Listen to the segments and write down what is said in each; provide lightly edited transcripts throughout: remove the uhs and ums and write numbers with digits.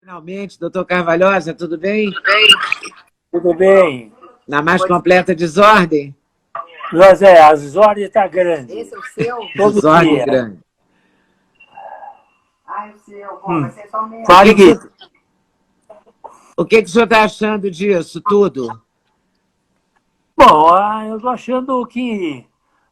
Finalmente, doutor Carvalhosa, tudo bem? Tudo bem. Na mais completa desordem? José, a desordem está grande. Esse é o seu? Todo Desordem dia. grande. Ah, é o seu. Bom, vai ser só meia. Fale, Gui. O que o senhor está achando disso tudo? Bom, eu estou achando que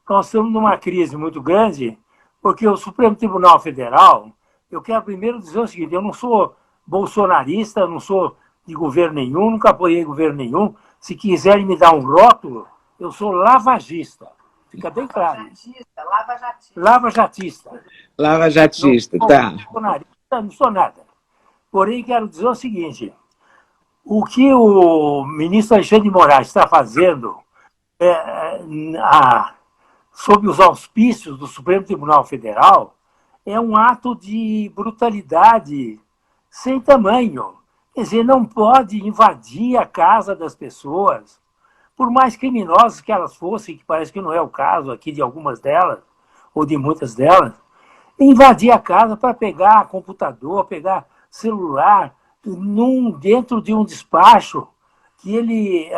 nós estamos numa crise muito grande, porque o Supremo Tribunal Federal, eu quero primeiro dizer o seguinte, eu não sou bolsonarista, não sou de governo nenhum, nunca apoiei governo nenhum. Se quiserem me dar um rótulo, eu sou lavagista. Fica bem claro. Lavajatista, lavajatista. Lavajatista. Lava-jatista, tá. Não sou nada. Porém, quero dizer o seguinte, o que o ministro Alexandre de Moraes está fazendo sob os auspícios do Supremo Tribunal Federal é um ato de brutalidade sem tamanho. Quer dizer, não pode invadir a casa das pessoas, por mais criminosas que elas fossem, que parece que não é o caso aqui de algumas delas, ou de muitas delas, invadir a casa para pegar computador, pegar celular, dentro de um despacho que ele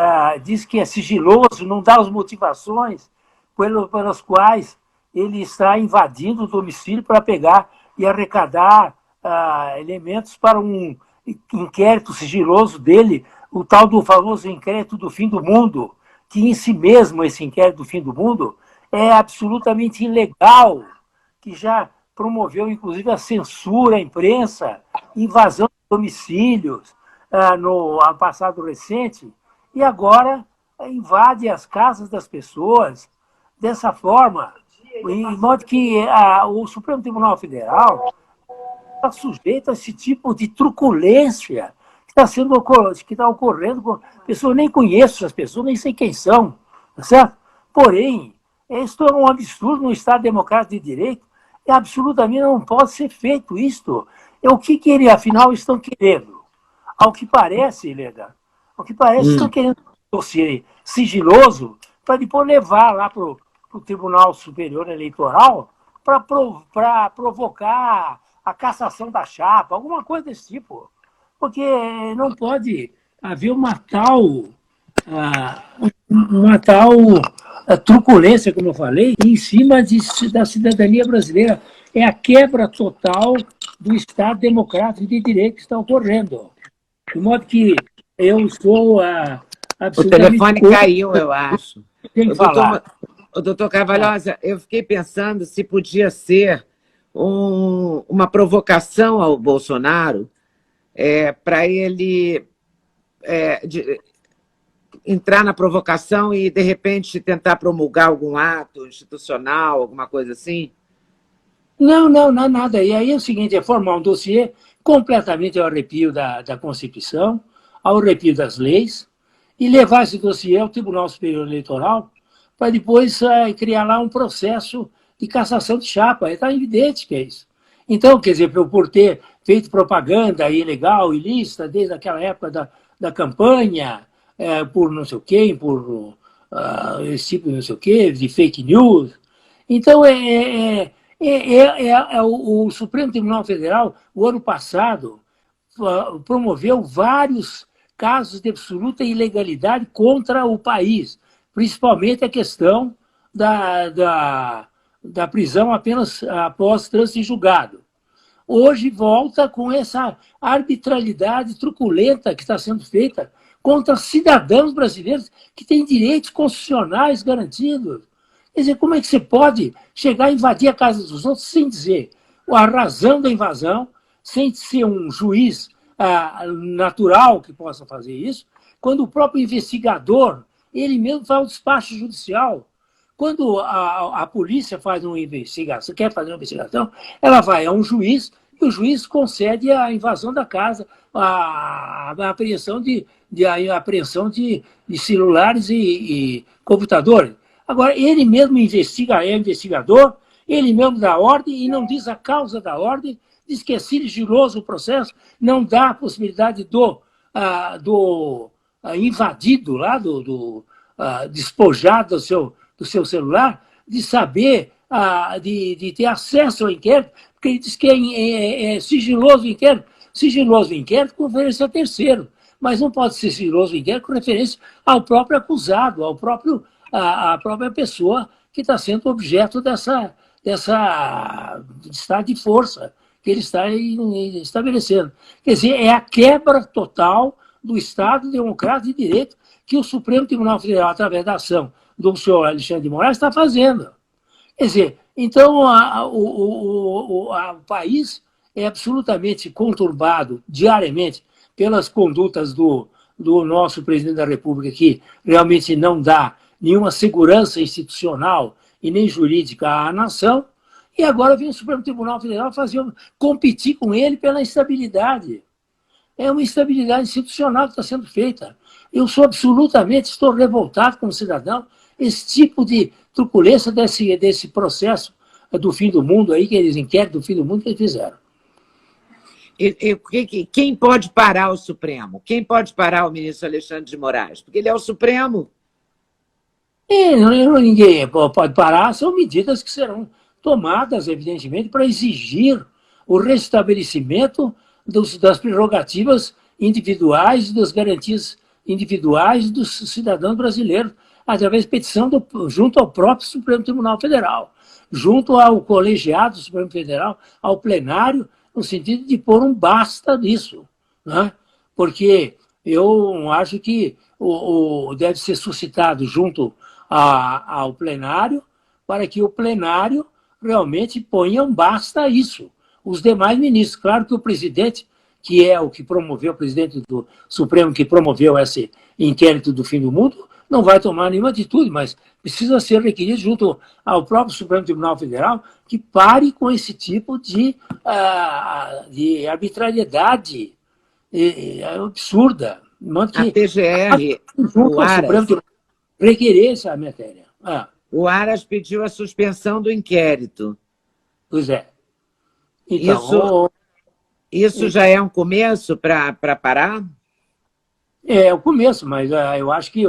diz que é sigiloso, não dá as motivações pelas quais ele está invadindo o domicílio para pegar e arrecadar elementos para um inquérito sigiloso dele, o tal do famoso inquérito do fim do mundo, que em si mesmo esse inquérito do fim do mundo é absolutamente ilegal, que já promoveu inclusive a censura à imprensa, invasão de domicílios no ano passado recente, e agora invade as casas das pessoas dessa forma, em modo que o Supremo Tribunal Federal está sujeito a esse tipo de truculência que está ocorrendo com pessoas, nem conheço as pessoas, nem sei quem são, tá certo? Porém, isso é um absurdo no Estado democrático de direito, e absolutamente não pode ser feito isto. O que eles, afinal, estão querendo? Ao que parece, Leda, estão querendo um dossiê sigiloso para depois levar lá para o Tribunal Superior Eleitoral para provocar a cassação da chapa, alguma coisa desse tipo. Porque não pode haver uma tal truculência, como eu falei, em cima da cidadania brasileira. É a quebra total do Estado democrático de direito que está ocorrendo. De modo que eu estou O telefone caiu, eu acho. Tem que falar. Doutor Carvalhosa, eu fiquei pensando se podia ser uma provocação ao Bolsonaro para ele entrar na provocação e, de repente, tentar promulgar algum ato institucional, alguma coisa assim? Não, nada. E aí é o seguinte, é formar um dossiê completamente ao arrepio da Constituição, ao arrepio das leis, e levar esse dossiê ao Tribunal Superior Eleitoral para depois criar lá um processo de cassação de chapa. Está evidente que é isso. Então, quer dizer, por ter feito propaganda ilegal, ilícita, desde aquela época da campanha, por não sei o quê, por esse tipo de não sei o quê, de fake news. Então, o Supremo Tribunal Federal, o ano passado, promoveu vários casos de absoluta ilegalidade contra o país, principalmente a questão da prisão apenas após trânsito em julgado. Hoje volta com essa arbitrariedade truculenta que está sendo feita contra cidadãos brasileiros que têm direitos constitucionais garantidos. Quer dizer, como é que você pode chegar a invadir a casa dos outros sem dizer a razão da invasão, sem ser um juiz natural que possa fazer isso, quando o próprio investigador, ele mesmo faz o despacho judicial. Quando a polícia faz uma investigação, quer fazer uma investigação, ela vai a um juiz e o juiz concede a invasão da casa, a apreensão de celulares e computadores. Agora, ele mesmo investiga, é investigador, ele mesmo dá ordem e não diz a causa da ordem, diz que é sigiloso o processo, não dá a possibilidade do invadido, lá, despojado do seu celular, de saber, de ter acesso ao inquérito, porque ele diz que é sigiloso o inquérito, sigiloso o inquérito com referência a terceiro, mas não pode ser sigiloso o inquérito com referência ao próprio acusado, à própria pessoa que está sendo objeto dessa estado de força que ele está estabelecendo. Quer dizer, é a quebra total do Estado Democrático de Direito que o Supremo Tribunal Federal, através da ação do senhor Alexandre de Moraes, está fazendo. Quer dizer, então o país é absolutamente conturbado diariamente pelas condutas do nosso presidente da República, que realmente não dá nenhuma segurança institucional e nem jurídica à nação, e agora vem o Supremo Tribunal Federal competir com ele pela instabilidade. É uma instabilidade institucional que está sendo feita. Eu estou revoltado como cidadão, esse tipo de truculência desse processo do fim do mundo aí, que eles inquéritos do fim do mundo que eles fizeram. Quem pode parar o Supremo? Quem pode parar o ministro Alexandre de Moraes? Porque ele é o Supremo. Ninguém pode parar, são medidas que serão tomadas, evidentemente, para exigir o restabelecimento das prerrogativas individuais e das garantias individuais dos cidadãos brasileiros, através de petição junto ao próprio Supremo Tribunal Federal, junto ao colegiado do Supremo Federal, ao plenário, no sentido de pôr um basta nisso, né? Porque eu acho que deve ser suscitado junto ao plenário, para que o plenário realmente ponha um basta a isso. Os demais ministros, claro que o presidente, que é o que promoveu, o presidente do Supremo que promoveu esse inquérito do fim do mundo, não vai tomar nenhuma atitude, mas precisa ser requerido junto ao próprio Supremo Tribunal Federal que pare com esse tipo de arbitrariedade absurda. A PGR, junto ao Supremo Tribunal, requerer essa matéria. O Aras pediu a suspensão do inquérito. Pois é. Então, isso já é um começo para parar? É o começo, mas eu acho que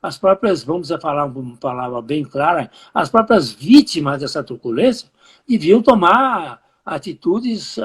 as próprias, vamos falar uma palavra bem clara, as próprias vítimas dessa truculência deviam tomar atitudes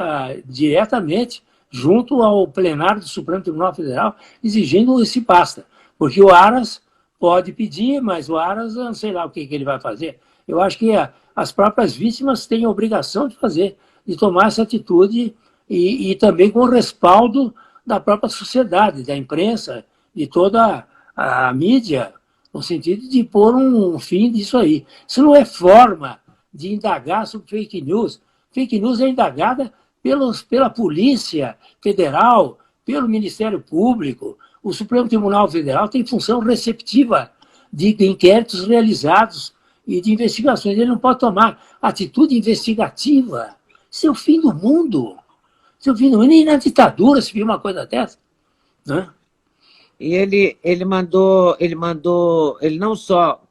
diretamente junto ao plenário do Supremo Tribunal Federal, exigindo esse basta. Porque o Aras pode pedir, mas o Aras, não sei lá o que ele vai fazer. Eu acho que as próprias vítimas têm a obrigação de fazer, de tomar essa atitude e também com o respaldo da própria sociedade, da imprensa, de toda a mídia, no sentido de pôr um fim disso aí. Isso não é forma de indagar sobre fake news. Fake news é indagada pela Polícia Federal, pelo Ministério Público. O Supremo Tribunal Federal tem função receptiva de inquéritos realizados e de investigações. Ele não pode tomar atitude investigativa. Isso é o fim do mundo. Isso é o fim do mundo. Nem na ditadura se viu uma coisa dessa. Né? E ele não só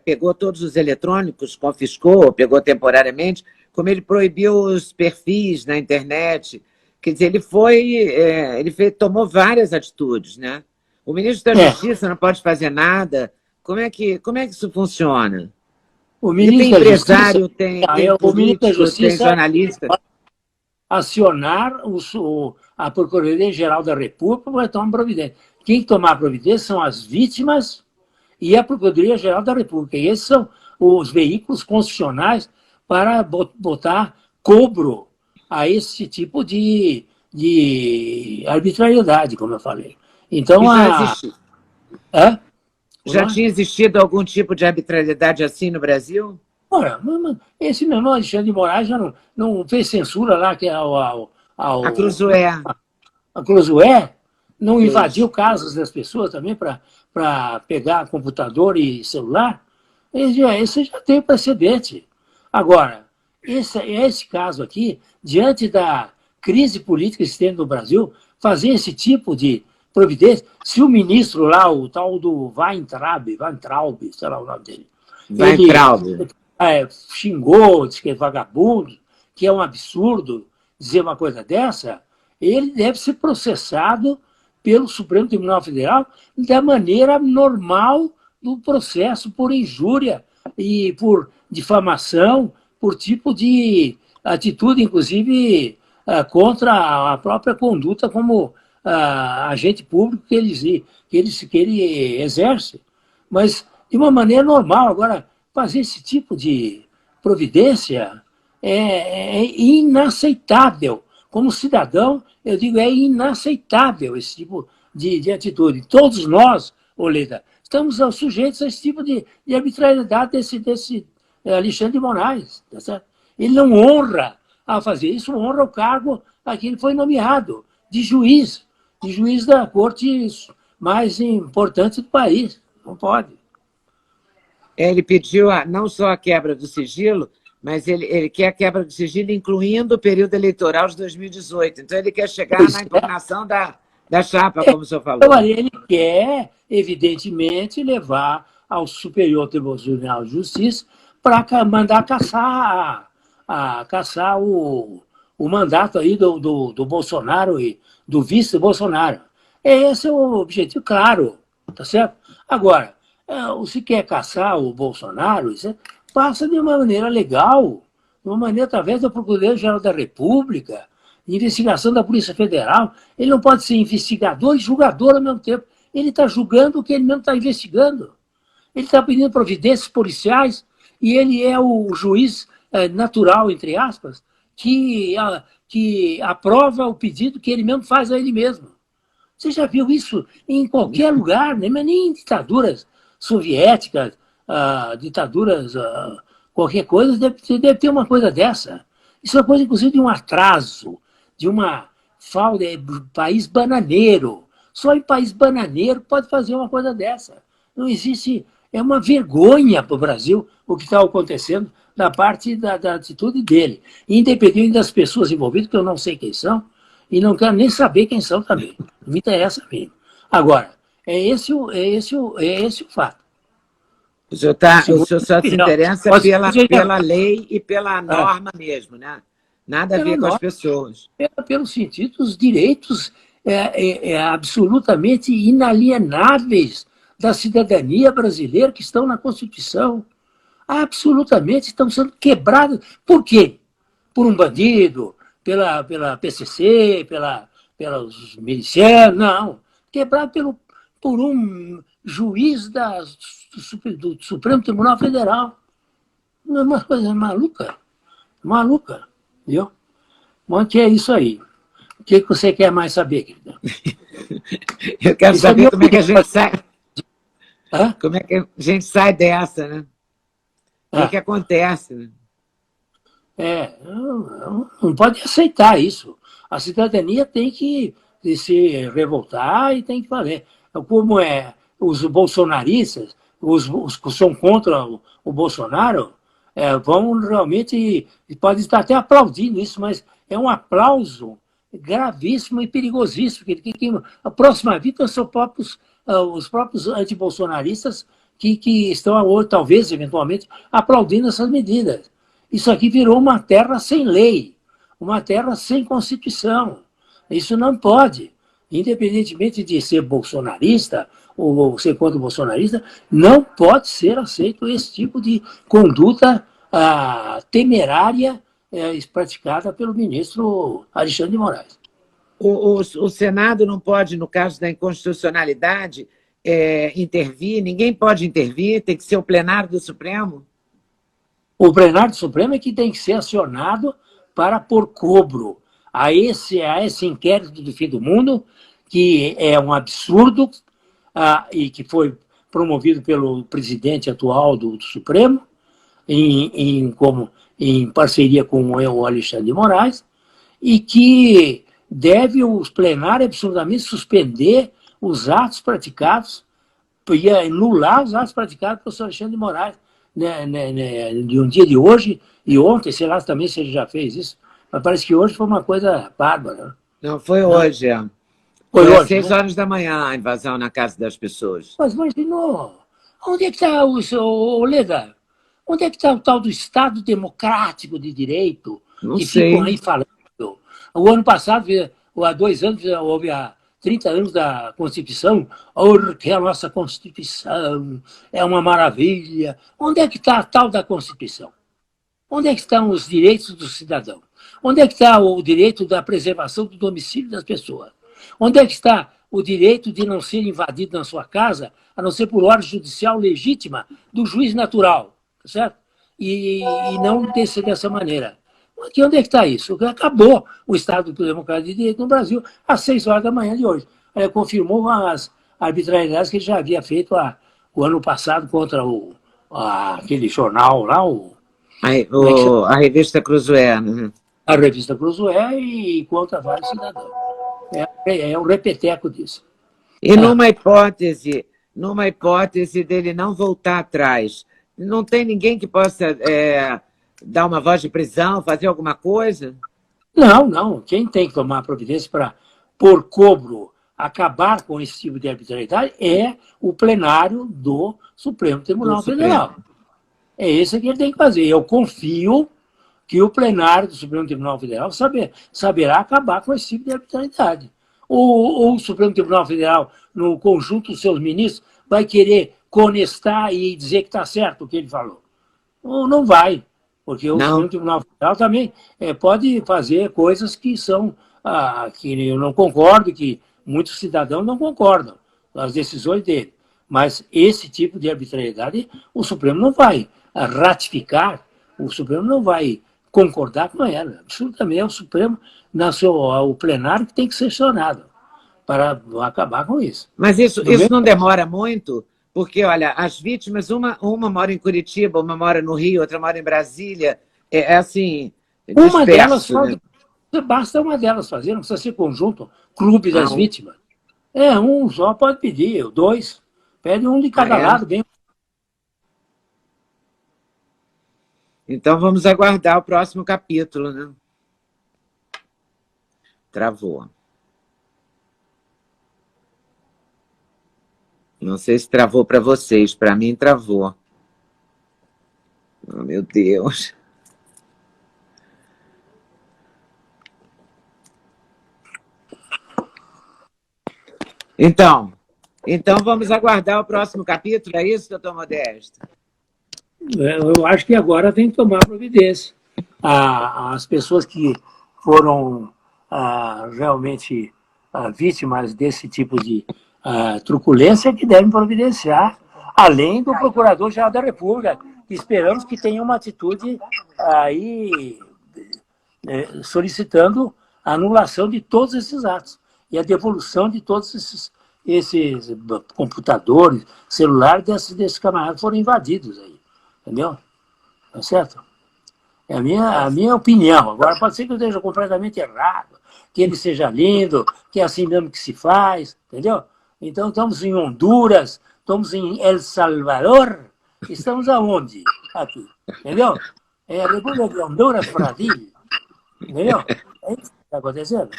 pegou todos os eletrônicos, confiscou, pegou temporariamente, como ele proibiu os perfis na internet. Quer dizer, ele tomou várias atitudes, né? O ministro da Justiça não pode fazer nada. Como é que isso funciona? O ministro tem empresário, tem político, tem jornalista. Acionar a Procuradoria-Geral da República para tomar providência. Quem tomar providência são as vítimas e a Procuradoria-Geral da República. E esses são os veículos constitucionais para botar cobro a esse tipo de arbitrariedade, como eu falei. Então, já tinha existido algum tipo de arbitrariedade assim no Brasil? Ora, esse meu irmão Alexandre de Moraes já não fez censura lá que a Cruzoé. A Cruzoé não invadiu casas das pessoas também para pegar computador e celular. Esse já tem precedente. Agora, esse caso aqui, diante da crise política existente no Brasil, fazer esse tipo de providência, se o ministro lá, o tal do Weintraub, sei lá o nome dele, Weintraub, xingou, disse que é vagabundo, que é um absurdo dizer uma coisa dessa, ele deve ser processado pelo Supremo Tribunal Federal da maneira normal do processo por injúria e por difamação, por tipo de atitude, inclusive, contra a própria conduta como agente público que ele exerce. Mas de uma maneira normal. Agora, fazer esse tipo de providência é inaceitável. Como cidadão, eu digo, é inaceitável esse tipo de atitude. Todos nós, Oleda, estamos sujeitos a esse tipo de arbitrariedade desse Alexandre de Moraes. Tá certo? Ele não honra ao fazer isso, honra o cargo a que ele foi nomeado, de juiz da corte mais importante do país. Não pode. Ele pediu não só a quebra do sigilo, mas ele quer a quebra do sigilo incluindo o período eleitoral de 2018. Então, ele quer chegar na impugnação da chapa, como o senhor falou. Ele quer, evidentemente, levar ao Superior Tribunal de Justiça para mandar caçar o mandato aí do Bolsonaro e do vice-Bolsonaro. Esse é o objetivo, claro, tá certo? Agora, se quer caçar o Bolsonaro, isso passa de uma maneira legal, de uma maneira através do Procurador-Geral da República, investigação da Polícia Federal. Ele não pode ser investigador e julgador ao mesmo tempo. Ele está julgando o que ele mesmo está investigando. Ele está pedindo providências policiais e ele é o juiz natural, entre aspas, que aprova o pedido que ele mesmo faz a ele mesmo. Você já viu isso em qualquer lugar, né? Mas nem em ditaduras soviéticas, ditaduras, qualquer coisa, deve ter uma coisa dessa. Isso é uma coisa, inclusive, de um atraso, de uma falta de país bananeiro. Só em país bananeiro pode fazer uma coisa dessa. Não existe. É uma vergonha para o Brasil o que está acontecendo da parte da atitude dele. Independente das pessoas envolvidas, que eu não sei quem são, e não quero nem saber quem são também. Não me interessa mesmo. Agora, é esse o fato. O senhor só se interessa pela lei e pela norma mesmo, né? Nada a ver com as pessoas. Pelo sentido dos direitos absolutamente inalienáveis da cidadania brasileira que estão na Constituição. Absolutamente estão sendo quebrados. Por quê? Por um bandido, pela PCC, pelos milicianos, não. Quebrado por um juiz do Supremo Tribunal Federal. Uma coisa maluca. Maluca. Viu? Bom, que é isso aí. O que você quer mais saber, querida? Eu quero saber como é que a gente sai. Como é que a gente sai dessa, né? O que acontece, né? Não pode aceitar isso. A cidadania tem que se revoltar e tem que fazer. Como os bolsonaristas, os que são contra o Bolsonaro, vão realmente, pode estar até aplaudindo isso, mas é um aplauso gravíssimo e perigosíssimo. A próxima vítima são os próprios antibolsonaristas que estão, talvez, eventualmente, aplaudindo essas medidas. Isso aqui virou uma terra sem lei, uma terra sem Constituição. Isso não pode. Independentemente de ser bolsonarista ou ser contra o bolsonarista, não pode ser aceito esse tipo de conduta temerária praticada pelo ministro Alexandre de Moraes. O Senado não pode, no caso da inconstitucionalidade, intervir? Ninguém pode intervir? Tem que ser o plenário do Supremo? O plenário do Supremo é que tem que ser acionado para pôr cobro a esse inquérito do fim do mundo, que é um absurdo e que foi promovido pelo presidente atual do Supremo, em parceria com o Alexandre de Moraes, e que deve os plenários absolutamente suspender os atos praticados, e anular os atos praticados pelo senhor Alexandre de Moraes, de um dia de hoje e ontem, sei lá também se ele já fez isso, mas parece que hoje foi uma coisa bárbara. Não, foi hoje, Foi às 6 horas da manhã a invasão na casa das pessoas. Mas imaginou, onde é que está Oleda? Onde é que está o tal do Estado Democrático de Direito? Não que sei. Ficam aí falando. O ano passado, há 2 anos, houve 30 anos da Constituição, que a nossa Constituição é uma maravilha. Onde é que está a tal da Constituição? Onde é que estão os direitos do cidadão? Onde é que está o direito da preservação do domicílio das pessoas? Onde é que está o direito de não ser invadido na sua casa, a não ser por ordem judicial legítima do juiz natural, certo? E não dessa maneira. Aqui onde é que está isso? Acabou o Estado Democrático de Direito no Brasil às 6 horas da manhã de hoje. Ele confirmou as arbitrariedades que ele já havia feito o ano passado contra aquele jornal lá, a revista Cruzoé, né? A revista Cruzoé e contra vários cidadãos. É um repeteco disso. E numa hipótese dele não voltar atrás, não tem ninguém que possa dar uma voz de prisão, fazer alguma coisa? Não. Quem tem que tomar providência para, por cobro, acabar com esse tipo de arbitrariedade é o plenário do Supremo Tribunal Federal. É esse que ele tem que fazer. Eu confio que o plenário do Supremo Tribunal Federal saberá acabar com esse tipo de arbitrariedade. Ou o Supremo Tribunal Federal, no conjunto dos seus ministros, vai querer conestar e dizer que está certo o que ele falou. Ou não vai, porque o Supremo Tribunal Federal também pode fazer coisas que são que eu não concordo, que muitos cidadãos não concordam as decisões dele. Mas esse tipo de arbitrariedade o Supremo não vai ratificar, o Supremo não vai concordar com ela. Absolutamente é o Supremo, o plenário que tem que ser sancionado para acabar com isso. Mas isso não demora muito? Porque, olha, as vítimas, uma mora em Curitiba, uma mora no Rio, outra mora em Brasília, assim, uma delas né? Basta uma delas fazer, não precisa ser conjunto, clube das vítimas. Um só pode pedir, 2, pede um de cada lado, bem. Então, vamos aguardar o próximo capítulo, né? Travou. Não sei se travou para vocês, para mim travou. Oh, meu Deus. Então vamos aguardar o próximo capítulo, é isso, doutor Modesto? Eu acho que agora tem que tomar providência. As pessoas que foram realmente vítimas desse tipo de truculência que devem providenciar, além do Procurador-Geral da República, que esperamos que tenha uma atitude aí solicitando a anulação de todos esses atos e a devolução de todos esses computadores, celulares desses camaradas foram invadidos aí. Entendeu? Tá certo? É a minha opinião. Agora, pode ser que eu esteja completamente errado, que ele seja lindo, que é assim mesmo que se faz, entendeu? Então, estamos em Honduras, estamos em El Salvador, estamos aonde? Aqui, entendeu? É a República de Honduras, Brasil, entendeu? É isso que está acontecendo.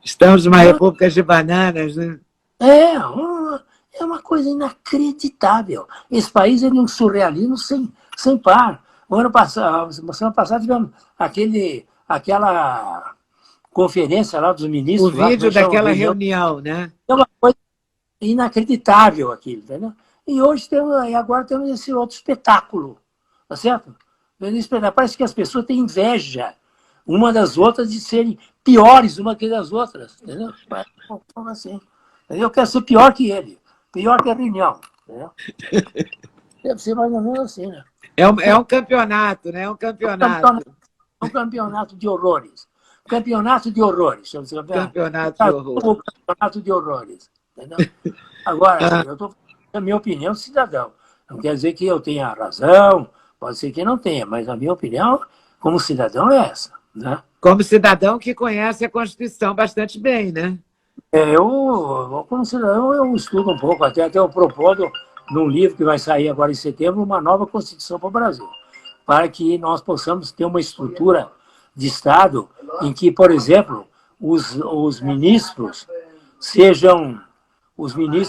Estamos numa república de bananas, né? É uma coisa inacreditável. Esse país é de um surrealismo sem par. Semana passada tivemos aquela conferência lá dos ministros. O vídeo daquela reunião, né? É uma coisa inacreditável aquilo, entendeu? E agora temos esse outro espetáculo, tá certo? Parece que as pessoas têm inveja uma das outras de serem piores uma que das outras, entendeu? Como assim? Eu quero ser pior que ele. Pior que a reunião. Entendeu? Deve ser mais ou menos assim, né? É um campeonato, né? É um campeonato. É um campeonato de horrores. Campeonato de horrores. Campeonato de horrores. Entendeu? Agora, eu estou falando a minha opinião cidadão. Não quer dizer que eu tenha razão, pode ser que não tenha, mas a minha opinião como cidadão é essa. Né? Como cidadão que conhece a Constituição bastante bem, né? Como cidadão, eu estudo um pouco, até eu propondo, num livro que vai sair agora em setembro, uma nova Constituição para o Brasil, para que nós possamos ter uma estrutura de Estado em que, por exemplo, os ministros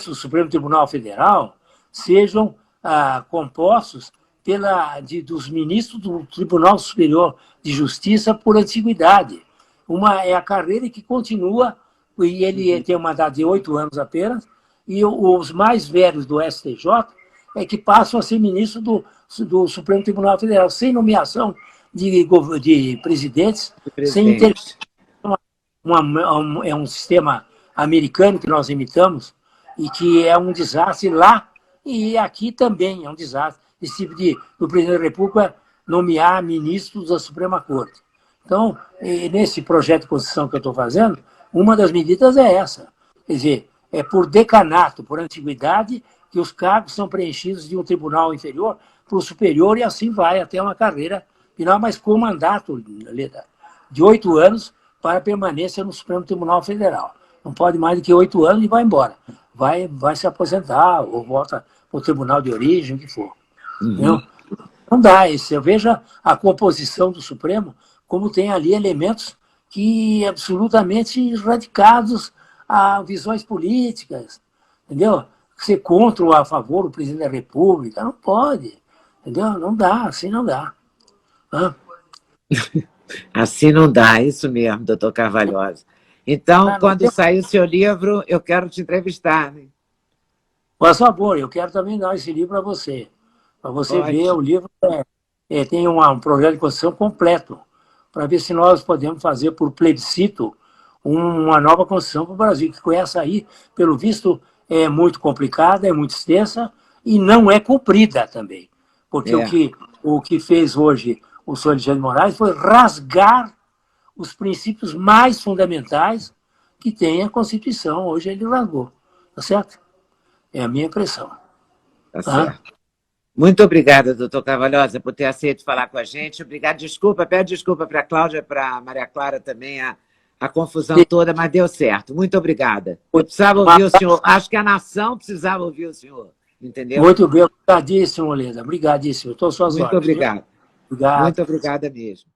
do Supremo Tribunal Federal sejam compostos dos ministros do Tribunal Superior de Justiça por antiguidade. É a carreira que continua, e ele tem um mandato de 8 anos apenas, e os mais velhos do STJ que passam a ser ministros do Supremo Tribunal Federal, sem nomeação de presidentes sem interferência. É um sistema americano que nós imitamos e que é um desastre lá e aqui também é um desastre. Esse tipo do presidente da República nomear ministros da Suprema Corte. Então, nesse projeto de Constituição que eu estou fazendo, uma das medidas é essa. Quer dizer, é por decanato, por antiguidade, que os cargos são preenchidos de um tribunal inferior para o superior e assim vai até uma carreira final, mas com mandato de 8 anos para permanência no Supremo Tribunal Federal. Não pode mais do que 8 anos e vai embora. Vai se aposentar ou volta para o tribunal de origem, o que for. Uhum. Não dá isso. Veja a composição do Supremo, como tem ali elementos que absolutamente radicados a visões políticas, entendeu? Ser contra ou a favor do presidente da República, não pode, entendeu? Não dá, assim não dá. Assim não dá, isso mesmo, doutor Carvalhosa. Então, quando sair o seu livro, eu quero te entrevistar, né? Por favor, eu quero também dar esse livro para você ver. O livro tem um projeto de Constituição completo, para ver se nós podemos fazer por plebiscito uma nova Constituição para o Brasil, que com essa aí, pelo visto, é muito complicada, é muito extensa e não é cumprida também. Porque o que fez hoje o senhor Alexandre de Moraes foi rasgar os princípios mais fundamentais que tem a Constituição. Hoje ele rasgou. Tá certo? É a minha impressão. Tá certo. Muito obrigada, doutor Carvalhosa, por ter aceito falar com a gente. Obrigado. Desculpa, peço desculpa para a Cláudia, para a Maria Clara também, a confusão toda, mas deu certo. Muito obrigada. Eu precisava ouvir o senhor. Acho que a nação precisava ouvir o senhor. Entendeu? Muito bem. Obrigadíssimo, Leda. Obrigadíssimo. Estou às suas ordens. Muito obrigado. Muito obrigada mesmo.